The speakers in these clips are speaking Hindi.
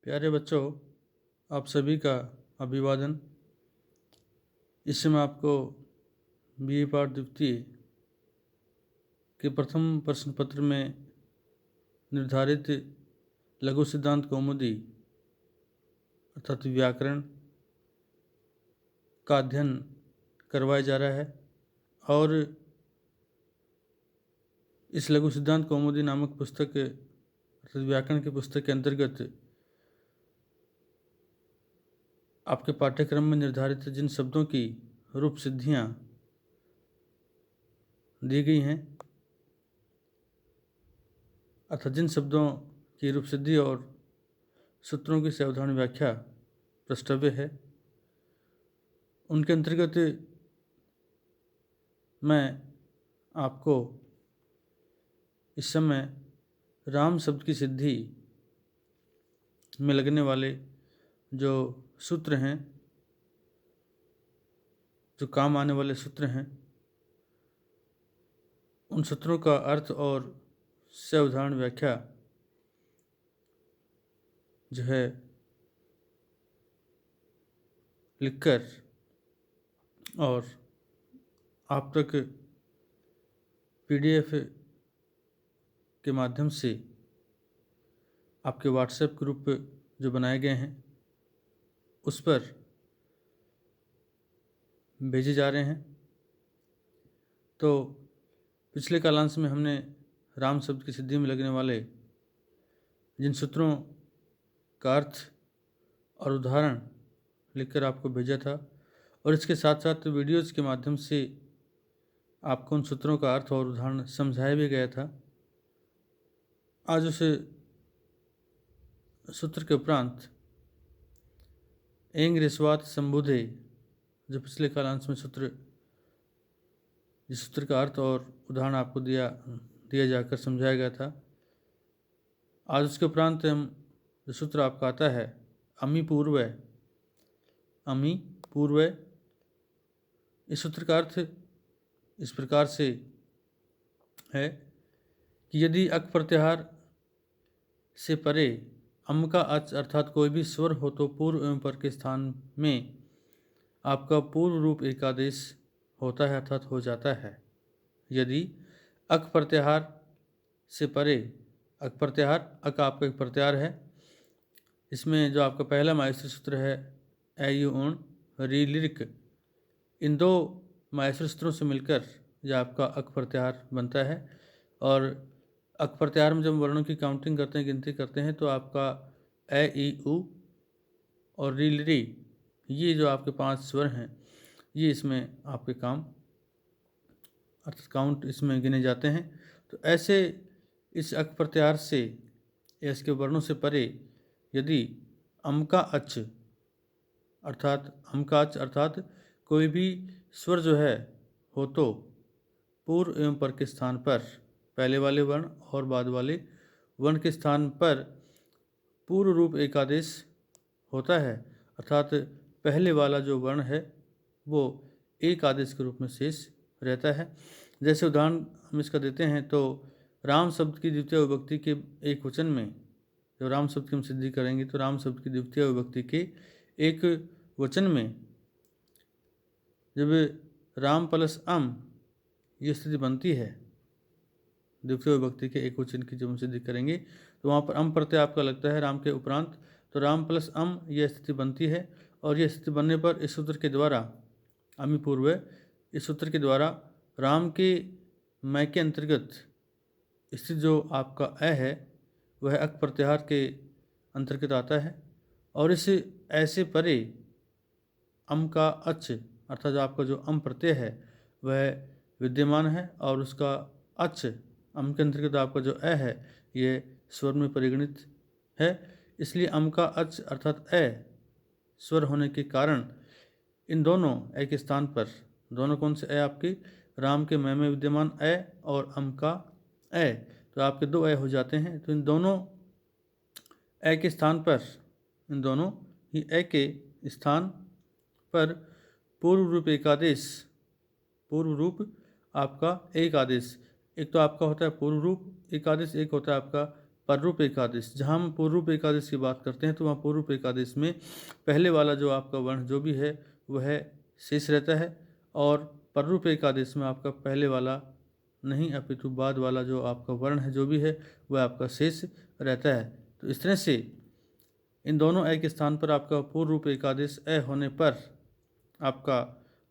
प्यारे बच्चों, आप सभी का अभिवादन। इस समय आपको बीए पाठ द्वितीय के प्रथम प्रश्न पत्र में निर्धारित लघु सिद्धांत कौमुदी अर्थात व्याकरण का अध्ययन करवाया जा रहा है और इस लघु सिद्धांत कौमुदी नामक पुस्तक अर्थात व्याकरण की पुस्तक के अंतर्गत आपके पाठ्यक्रम में निर्धारित जिन शब्दों की रूप सिद्धियाँ दी गई हैं अर्थात जिन शब्दों की रूप सिद्धि और सूत्रों की सावधान व्याख्या प्रस्तव्य है, उनके अंतर्गत मैं आपको इस समय राम शब्द की सिद्धि में लगने वाले जो सूत्र हैं, जो काम आने वाले सूत्र हैं, उन सूत्रों का अर्थ और सावधान व्याख्या जो है लिखकर और आप तक पीडीएफ के माध्यम से आपके व्हाट्सएप ग्रुप जो बनाए गए हैं उस पर भेजे जा रहे हैं। तो पिछले कालांश में हमने राम शब्द की सिद्धि में लगने वाले जिन सूत्रों का अर्थ और उदाहरण लिखकर आपको भेजा था और इसके साथ साथ वीडियोज़ के माध्यम से आपको उन सूत्रों का अर्थ और उदाहरण समझाया भी गया था। आज उस सूत्र के उपरांत एंग रिस्वात संबुधे जो पिछले कालांश में जिस सूत्र का अर्थ और उदाहरण आपको दिया जाकर समझाया गया था, आज उसके उपरांत हम जो सूत्र आपका आता है अमी पूर्व, इस सूत्र का अर्थ इस प्रकार से है कि यदि अक प्रत्याहार से परे अम का अच अर्थात कोई भी स्वर हो तो पूर्व एवं पर के स्थान में आपका पूर्व रूप एकादेश होता है अर्थात हो जाता है। यदि अक प्रत्याहार से परे, अक प्रत्याहार, अक आपका एक प्रत्याहार है, इसमें जो आपका पहला माहेश्वरी सूत्र है ए यू ओण री लिरिक, इन दो माहेश्वरी सूत्रों से मिलकर यह आपका अक प्रत्याहार बनता है। और अक प्रत्याहार में जब वर्णों की काउंटिंग करते हैं, गिनती करते हैं, तो आपका ए ई उ और री लिरी, ये जो आपके 5 स्वर हैं, ये इसमें आपके काम अर्थात काउंट इसमें गिने जाते हैं। तो ऐसे इस अक प्रत्याहार से या इसके वर्णों से परे यदि अम का अच अर्थात कोई भी स्वर जो है हो तो पूर्व एवं पर के स्थान पर पहले वाले वर्ण और बाद वाले वर्ण के स्थान पर पूर्व रूप एकादेश होता है अर्थात पहले वाला जो वर्ण है वो एक आदेश के रूप में शेष रहता है। जैसे उदाहरण हम इसका देते हैं तो राम शब्द की द्वितीय विभक्ति के एक वचन में, जब राम शब्द की हम सिद्धि करेंगे तो राम शब्द की द्वितीय विभक्ति के एक वचन में जब राम प्लस अम ये स्थिति बनती है, द्वितीय विभक्ति के एक वचन की जब हम सिद्धि करेंगे तो वहाँ पर अम प्रत्यय आपका लगता है राम के उपरांत, तो राम प्लस अम यह स्थिति बनती है। और यह स्थिति बनने पर इस सूत्र के द्वारा अमी पूर्व, इस सूत्र के द्वारा राम के मैं के अंतर्गत स्थित जो आपका अ है वह अक प्रत्याहार के अंतर्गत आता है। और इस ऐसे परे अम का अच अर्थात जो आपका जो अम प्रत्यय है वह विद्यमान है और उसका अच अम के अंतर्गत आपका जो अ है ये स्वर में परिगणित है। इसलिए अम का अच अर्थात अ स्वर होने के कारण इन दोनों अ के स्थान पर, दोनों कौन से अ आपके, राम के मैं में विद्यमान अ और अम का अ, तो आपके 2 अ हो जाते हैं। तो इन दोनों अ के स्थान पर, इन दोनों ही अ के स्थान पर पूर्व रूप एकादेश, पूर्व रूप आपका एक आदेश, एक तो आपका होता है पूर्व रूप एकादेश, एक होता है आपका पररूप एकादेश। जहाँ हम पूर्वरूप एकादेश की बात करते हैं तो वहाँ पूर्वरूप एकादेश में पहले वाला जो आपका वर्ण जो भी है वह शेष रहता है, और पररूप एकादेश में आपका पहले वाला नहीं अपितु बाद वाला जो आपका वर्ण है जो भी है वह आपका शेष रहता है। तो इस तरह से इन दोनों ए के स्थान पर आपका पूर्व रूप एकादेश ए होने पर आपका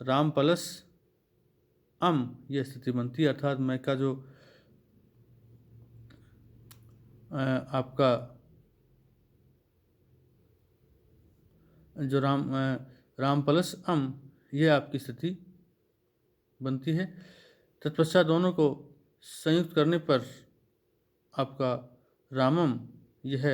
राम प्लस अम यह स्थिति बनती है, अर्थात मैं का जो आपका जो राम प्लस अम यह आपकी स्थिति बनती है। तत्पश्चात दोनों को संयुक्त करने पर आपका रामम यह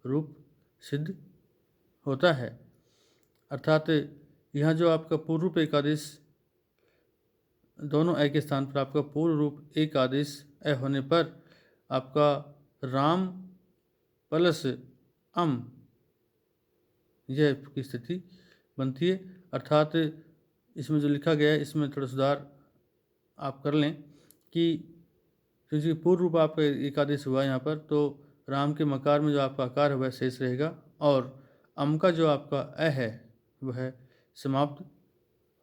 रूप सिद्ध होता है। अर्थात यहाँ जो आपका पूर्व रूप एकादेश दोनों ए के स्थान पर आपका पूर्व रूप एक आदेश ए होने पर आपका राम प्लस अम यह की स्थिति बनती है। अर्थात इसमें जो लिखा गया है इसमें थोड़ा सुधार आप कर लें कि क्योंकि पूर्व रूप आपका एक आदेश हुआ यहाँ पर, तो राम के मकार में जो आपका आकार है वह शेष रहेगा, और अम का जो आपका अ है वह समाप्त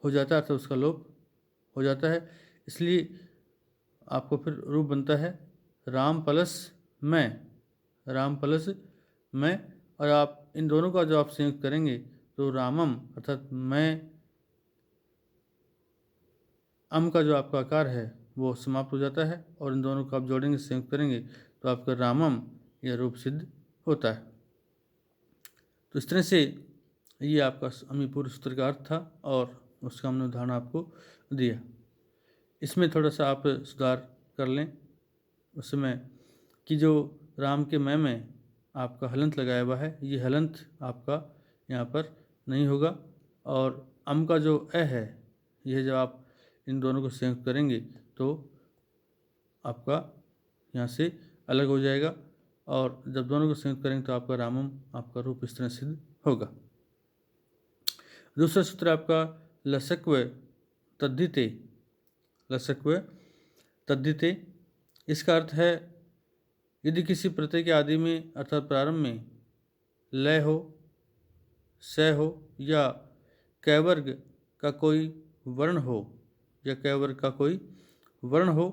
हो जाता है, अर्थात उसका लोप हो जाता है। इसलिए आपको फिर रूप बनता है राम प्लस मैं, राम प्लस मैं, और आप इन दोनों का जो आप संयुक्त करेंगे तो रामम अर्थात मैं अम का जो आपका आकार है वो समाप्त हो जाता है, और इन दोनों को आप जोड़ेंगे संयुक्त करेंगे तो आपका रामम यह रूप सिद्ध होता है। तो इस तरह से ये आपका अमीपूर्व सूत्र का अर्थ था और उसका हमने उदाहरण आपको दिया। इसमें थोड़ा सा आप सुधार कर लें उसमें कि जो राम के मैं में आपका हलंत लगाया हुआ है ये हलंत आपका यहाँ पर नहीं होगा, और अम का जो अ है यह जब आप इन दोनों को संयुक्त करेंगे तो आपका यहाँ से अलग हो जाएगा, और जब दोनों को संयुक्त करेंगे तो आपका रामम आपका रूप इस तरह सिद्ध होगा। दूसरा सूत्र आपका लसक्व तद्धिते, लसक्व तद्धिते। इसका अर्थ है यदि किसी प्रत्यय के आदि में अर्थात प्रारंभ में लय हो, स हो या कैवर्ग का कोई वर्ण हो, या कैवर्ग का कोई वर्ण हो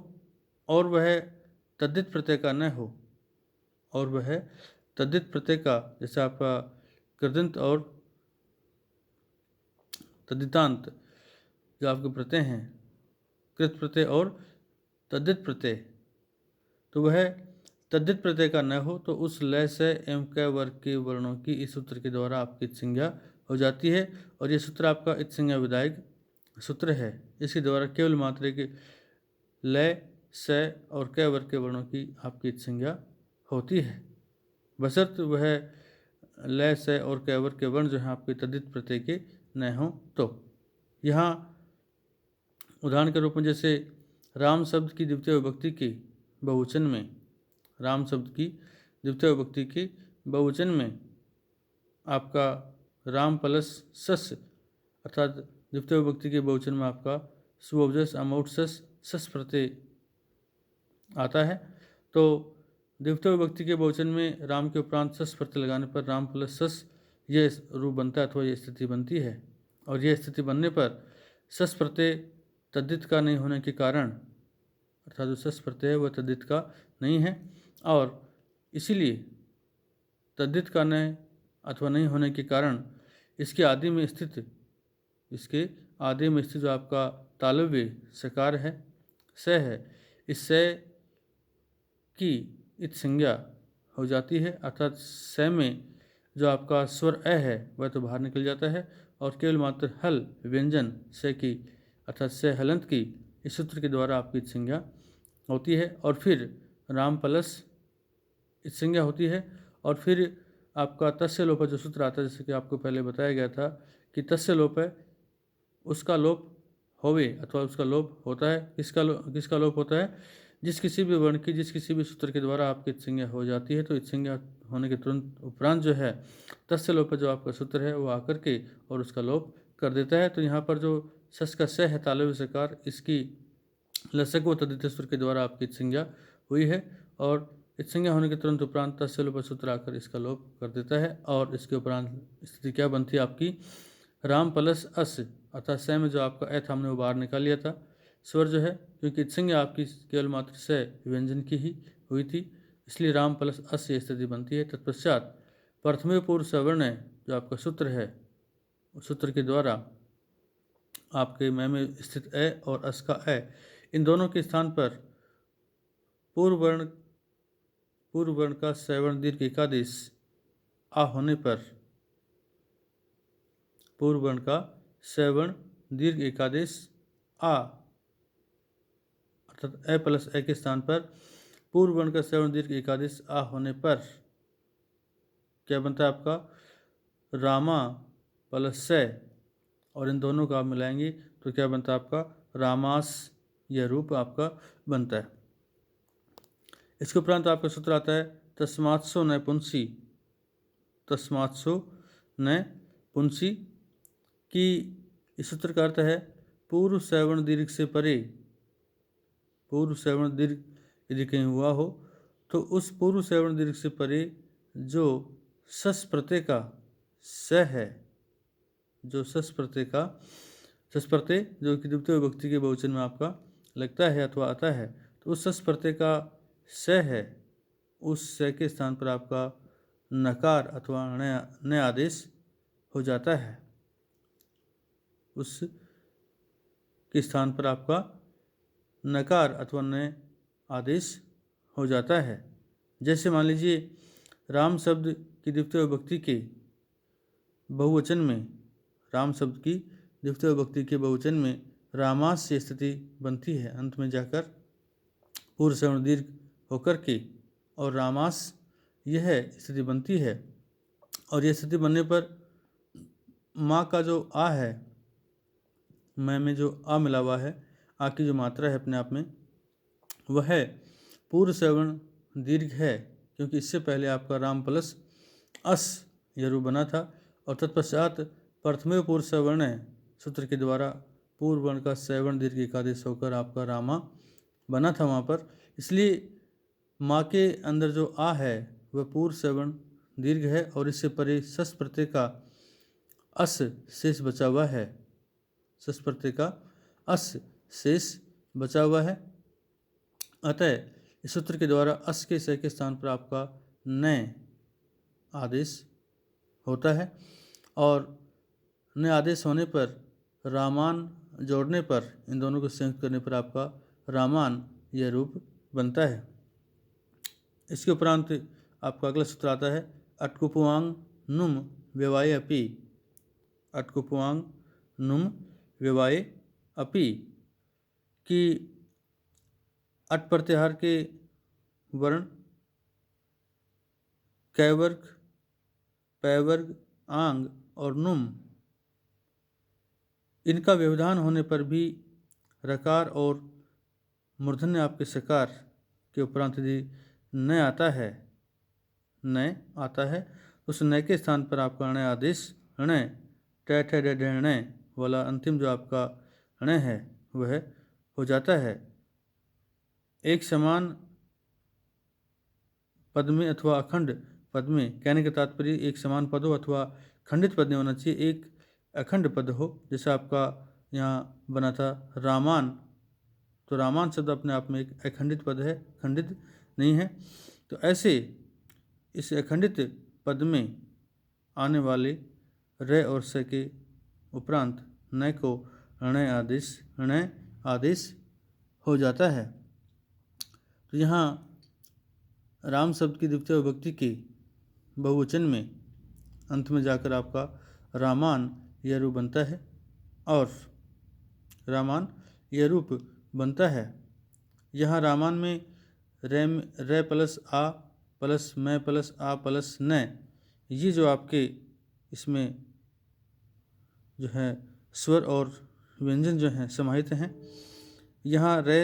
और वह तद्धित प्रत्यय का न हो, और वह तद्धित प्रत्यय का जैसे आपका कृदंत और तद्धितांत जो आपके प्रत्यय हैं कृत प्रत्यय और तद्धित प्रत्यय, तो वह तद्धित प्रत्यय का न हो तो उस लय से एवं क वर्ग के वर्णों की इस सूत्र के द्वारा आपकी संज्ञा हो जाती है, और यह सूत्र आपका संज्ञा विधायक सूत्र है। इसके द्वारा केवल मात्र के लय से और क वर्ग के वर्णों की आपकी संज्ञा होती है, बशर्त वह लय से और क वर्ग के वर्ण जो हैं आपके तद्धित प्रत्यय के न हों। तो यहाँ उदाहरण के रूप में जैसे राम शब्द की द्वितीय विभक्ति के बहुवचन में, राम शब्द की द्वितीय विभक्ति के बहुवचन में आपका राम प्लस सस अर्थात द्वितीय विभक्ति के बहुवचन में आपका सुअवजस अमौट सस सस प्रत्यय आता है। तो द्वितीय विभक्ति के बहुवचन में राम के उपरांत सस प्रत्यय लगाने पर राम प्लस सस ये रूप बनता है अथवा ये स्थिति बनती है, और यह स्थिति बनने पर सस प्रत्यय तद्धित का नहीं होने के कारण अर्थात जो सस प्रत्यय है वह तद्धित का नहीं है, और इसीलिए तद्धित का न अथवा नहीं होने के कारण इसके आदि में स्थित जो आपका तालव्य सकार है स है, इस स की इत संज्ञा हो जाती है, अर्थात स में जो आपका स्वर अ है वह तो बाहर निकल जाता है, और केवल मात्र हल व्यंजन स की अर्थात स हलंत की इस सूत्र के द्वारा आपकी संज्ञा होती है, और फिर राम प्लस इस संज्ञा होती है, और फिर आपका तस्य लोप जो सूत्र आता है जैसे कि आपको पहले बताया गया था कि तस्य लोप है उसका लोप होवे अथवा उसका लोप होता है। किसका लोप होता है? जिस किसी भी वर्ण की जिस किसी भी सूत्र के द्वारा आपकी संज्ञा हो जाती है, तो इस संज्ञा होने के तुरंत उपरांत जो है तस्य लोप जो आपका सूत्र है वो आकर के और उसका लोप कर देता है। तो यहाँ पर जो सस का स है तालव्य सकार इसकी लसक व तद्धित सूत्र के द्वारा आपकी संज्ञा हुई है, और इत्संज्ञा होने के तुरंत उपरांत तस्य लोप सूत्र आकर इसका लोप कर देता है और इसके उपरांत स्थिति क्या बनती है आपकी, राम प्लस अस, अतः स में जो आपका ए था हमने वो बाहर निकाल लिया था। स्वर जो है क्योंकि इत्संज्ञा आपकी केवल मात्र से व्यंजन की ही हुई थी, इसलिए राम प्लस अस ये स्थिति बनती है। तत्पश्चात प्रथमे पूर्व सवर्ण जो आपका सूत्र है, उस सूत्र के द्वारा आपके मैं में स्थित ए और अस का ए, इन दोनों के स्थान पर पूर्व वर्ण का सवर्ण दीर्घ एकादेश आ होने पर, पूर्व वर्ण का सवर्ण दीर्घ एकादेश आ अर्थात ए प्लस ए के स्थान पर पूर्व वर्ण का सवर्ण दीर्घ एकादेश आ होने पर क्या बनता है आपका, रामा प्लस से, और इन दोनों को आप मिलाएंगे तो क्या बनता है आपका, रामास, यह रूप आपका बनता है। इसके उपरांत आपका सूत्र आता है तस्मात्सो न पुंसी, तस्मात्सो न पुंसी की इस सूत्र का अर्थ है पूर्व सवर्ण दीर्घ से परे, पूर्व सवर्ण दीर्घ यदि कहीं हुआ हो तो उस पूर्व सवर्ण दीर्घ से परे जो सस प्रत्यय का स है, जो सस प्रत्यय का, सस प्रत्यय जो कि द्वितीय विभक्ति के बहुवचन में आपका लगता है अथवा आता है, तो उस सस प्रत्यय का स है, उस स के स्थान पर आपका नकार अथवा न आदेश हो जाता है, उस के स्थान पर आपका नकार अथवा न आदेश हो जाता है। जैसे मान लीजिए राम शब्द की द्वितीय विभक्ति के बहुवचन में, राम शब्द की द्वितीय विभक्ति के बहुवचन में रामास से स्थिति बनती है, अंत में जाकर पूर्व सवर्ण दीर्घ होकर के, और रामास यह स्थिति बनती है। और यह स्थिति बनने पर माँ का जो आ है, मैं में जो आ मिला हुआ है, आ की जो मात्रा है अपने आप में, वह पूर्व सवर्ण दीर्घ है, क्योंकि इससे पहले आपका राम प्लस अस यह रूप बना था, और तत्पश्चात प्रथमे पूर्व सवर्ण सूत्र के द्वारा पूर्व वर्ण का सवर्ण दीर्घ एकादेश होकर आपका रामा बना था वहाँ पर। इसलिए माँ के अंदर जो आ है वह पूर्व सवर्ण दीर्घ है, और इससे परे सस प्रत्यय का अस शेष बचा हुआ है, सस प्रत्यय का अस शेष बचा हुआ है। अतः इस सूत्र के द्वारा अस के स के स्थान पर आपका न आदेश होता है, और न आदेश होने पर रामान जोड़ने पर, इन दोनों को संयुक्त करने पर आपका रामान यह रूप बनता है। इसके उपरांत आपका अगला सूत्र आता है अटकुपुआंग नुम व्यवाय अपि, अटकुपुआंग नुम व्यवाय अपि कि अट प्रत्याहार के वर्ण कैवर्ग, पैवर्ग, आंग और नुम, इनका व्यवधान होने पर भी रकार और मूर्धन्य आपके सकार के उपरांत यदि न आता है, न आता है, उस न के स्थान पर आपका ण आदेश ण ट ढ वाला अंतिम जो आपका ण है वह हो जाता है। एक समान पद में अथवा अखंड पद में, कहने का तात्पर्य एक समान पद हो अथवा खंडित पद नहीं होना चाहिए, एक अखंड पद हो। जैसे आपका यहाँ बना था रामान, तो रामान शब्द अपने आप में एक अखंडित पद है, खंडित नहीं है। तो ऐसे इस अखंडित पद में आने वाले र और स के उपरांत न को ण आदेश हो जाता है। तो यहाँ राम शब्द की द्वितीय विभक्ति के बहुवचन में अंत में जाकर आपका रामान यह रूप बनता है, और रामान यह रूप बनता है। यहाँ रामान में रे प्लस आ प्लस मैं प्लस आ प्लस न, ये जो आपके इसमें जो है स्वर और व्यंजन जो हैं समाहित हैं। यहाँ रे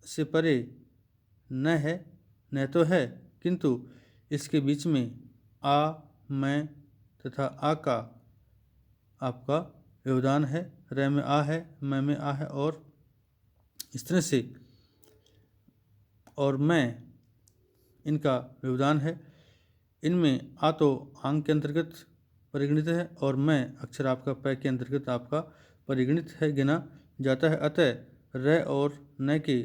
से परे न है, न तो है, किंतु इसके बीच में आ, मैं तथा आ का आपका व्यवधान है। रे में आ है, मैं में आ है, और इस तरह से, और मैं इनका व्यवधान है। इनमें आ तो आंग के अंतर्गत परिगणित है और मैं अक्षर आपका पै के अंतर्गत आपका परिगणित है, गिना जाता है। अतः र और न के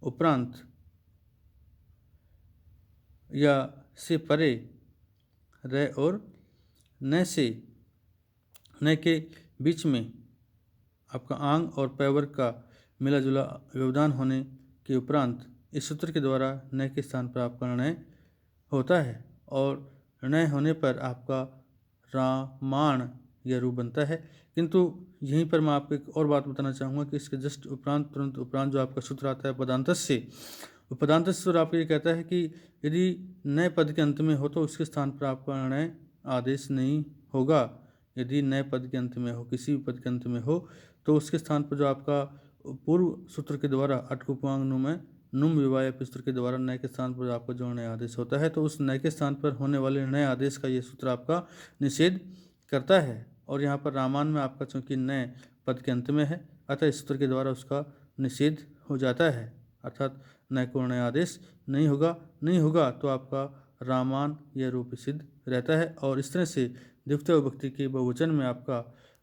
उपरांत या से परे र और न से न के बीच में आपका आंग और पै वर्ग का मिला जुला व्यवधान होने के उपरांत इस सूत्र के द्वारा न के स्थान पर आपका निर्णय होता है और निर्णय होने पर आपका रामाण यह रूप बनता है। किंतु यहीं पर मैं आपको एक और बात बताना चाहूँगा कि इसके जस्ट उपरांत तुरंत उपरांत जो आपका सूत्र आता है पदांतस्य, वो पदांतस्य सूत्र आपको ये कहता है कि यदि नए पद के अंत में हो तो उसके स्थान पर आपका निर्णय आदेश नहीं होगा। यदि नए पद के अंत में हो, किसी भी पद के अंत में हो, तो उसके स्थान पर जो आपका पूर्व सूत्र के द्वारा अटकुपांग नुम विवाह सूत्र के द्वारा नए के स्थान पर आपका जो नया आदेश होता है, तो उस नए के स्थान पर होने वाले नए आदेश का ये सूत्र आपका निषेध करता है। और यहाँ पर रामान में आपका चूंकि नए पद के अंत में है, अतः इस सूत्र के द्वारा उसका निषेध हो जाता है, अर्थात नए को नया आदेश नहीं होगा तो आपका रामान यह रूप सिद्ध रहता है। और इस तरह से द्वितीय विभक्ति के बहुवचन में आपका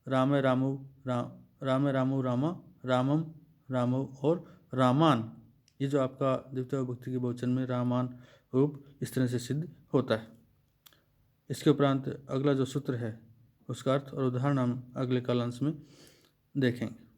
राम रामू रामा रामम रामो और रामान, ये जो आपका द्वितीय विभक्ति के बहुवचन में रामान रूप इस तरह से सिद्ध होता है। इसके उपरांत अगला जो सूत्र है उसका अर्थ और उदाहरण हम अगले कालांश में देखेंगे।